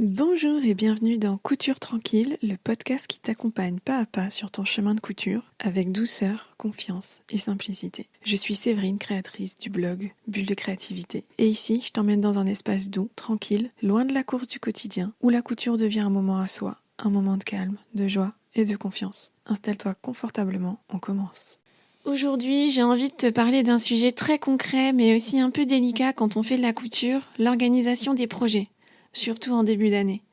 Bonjour et bienvenue dans Couture Tranquille, le podcast qui t'accompagne pas à pas sur ton chemin de couture avec douceur, confiance et simplicité. Je suis Séverine, créatrice du blog Bulle de créativité. Et ici, je t'emmène dans un espace doux, tranquille, loin de la course du quotidien, où la couture devient un moment à soi, un moment de calme, de joie et de confiance. Installe-toi confortablement, on commence. Aujourd'hui, j'ai envie de te parler d'un sujet très concret mais aussi un peu délicat quand on fait de la couture, l'organisation des projets. Surtout en début d'année.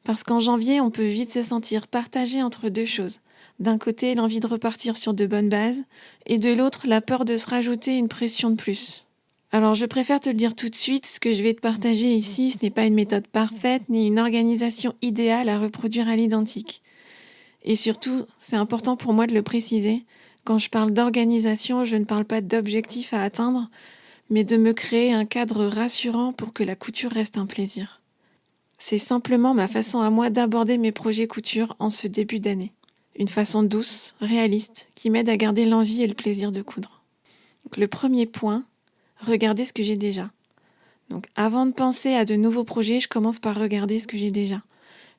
Parce qu'en janvier, on peut vite se sentir partagé entre deux choses. D'un côté, l'envie de repartir sur de bonnes bases, et de l'autre, la peur de se rajouter une pression de plus. Alors, je préfère te le dire tout de suite, ce que je vais te partager ici, ce n'est pas une méthode parfaite, ni une organisation idéale à reproduire à l'identique. Et surtout, c'est important pour moi de le préciser, quand je parle d'organisation, je ne parle pas d'objectif à atteindre, mais de me créer un cadre rassurant pour que la couture reste un plaisir. C'est simplement ma façon à moi d'aborder mes projets couture en ce début d'année. Une façon douce, réaliste, qui m'aide à garder l'envie et le plaisir de coudre. Donc, le premier point, regarder ce que j'ai déjà. Donc, avant de penser à de nouveaux projets, je commence par regarder ce que j'ai déjà.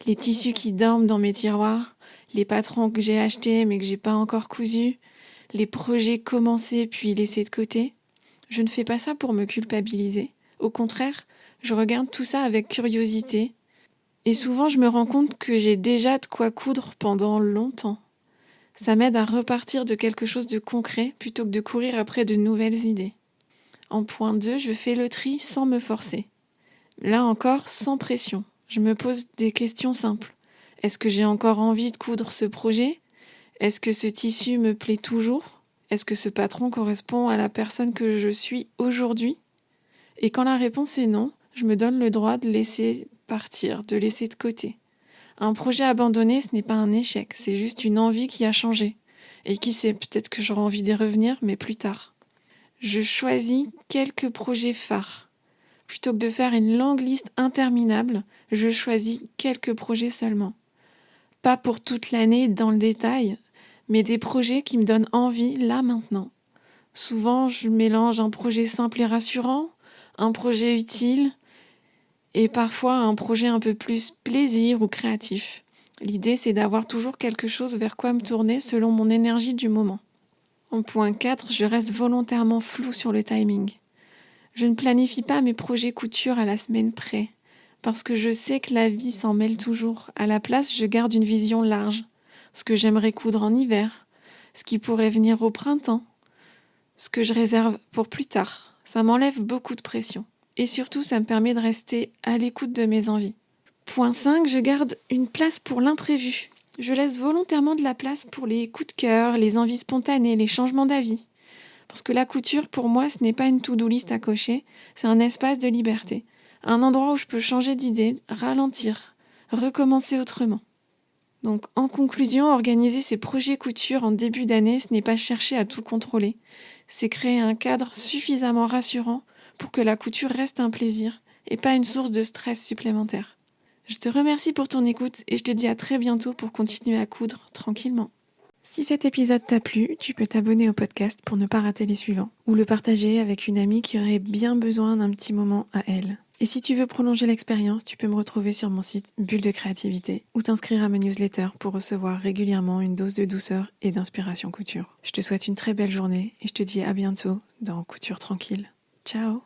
Les tissus qui dorment dans mes tiroirs, les patrons que j'ai achetés mais que j'ai pas encore cousus, les projets commencés puis laissés de côté. Je ne fais pas ça pour me culpabiliser. Au contraire, je regarde tout ça avec curiosité. Et souvent, je me rends compte que j'ai déjà de quoi coudre pendant longtemps. Ça m'aide à repartir de quelque chose de concret plutôt que de courir après de nouvelles idées. En point 2, je fais le tri sans me forcer. Là encore, sans pression. Je me pose des questions simples. Est-ce que j'ai encore envie de coudre ce projet ? Est-ce que ce tissu me plaît toujours ? Est-ce que ce patron correspond à la personne que je suis aujourd'hui ? Et quand la réponse est non, je me donne le droit de laisser partir, de laisser de côté. Un projet abandonné, ce n'est pas un échec, c'est juste une envie qui a changé. Et qui sait, peut-être que j'aurai envie d'y revenir, mais plus tard. Je choisis quelques projets phares. Plutôt que de faire une longue liste interminable, je choisis quelques projets seulement. Pas pour toute l'année dans le détail, mais des projets qui me donnent envie là maintenant. Souvent, je mélange un projet simple et rassurant, un projet utile, et parfois un projet un peu plus plaisir ou créatif. L'idée, c'est d'avoir toujours quelque chose vers quoi me tourner selon mon énergie du moment. En point 4, je reste volontairement floue sur le timing. Je ne planifie pas mes projets couture à la semaine près, parce que je sais que la vie s'en mêle toujours. À la place, je garde une vision large. Ce que j'aimerais coudre en hiver, ce qui pourrait venir au printemps, ce que je réserve pour plus tard. Ça m'enlève beaucoup de pression. Et surtout, ça me permet de rester à l'écoute de mes envies. Point 5, je garde une place pour l'imprévu. Je laisse volontairement de la place pour les coups de cœur, les envies spontanées, les changements d'avis. Parce que la couture, pour moi, ce n'est pas une to-do list à cocher, c'est un espace de liberté. Un endroit où je peux changer d'idée, ralentir, recommencer autrement. Donc, en conclusion, organiser ses projets couture en début d'année, ce n'est pas chercher à tout contrôler. C'est créer un cadre suffisamment rassurant pour que la couture reste un plaisir et pas une source de stress supplémentaire. Je te remercie pour ton écoute et je te dis à très bientôt pour continuer à coudre tranquillement. Si cet épisode t'a plu, tu peux t'abonner au podcast pour ne pas rater les suivants ou le partager avec une amie qui aurait bien besoin d'un petit moment à elle. Et si tu veux prolonger l'expérience, tu peux me retrouver sur mon site Bulle de créativité ou t'inscrire à ma newsletter pour recevoir régulièrement une dose de douceur et d'inspiration couture. Je te souhaite une très belle journée et je te dis à bientôt dans Couture Tranquille. Ciao!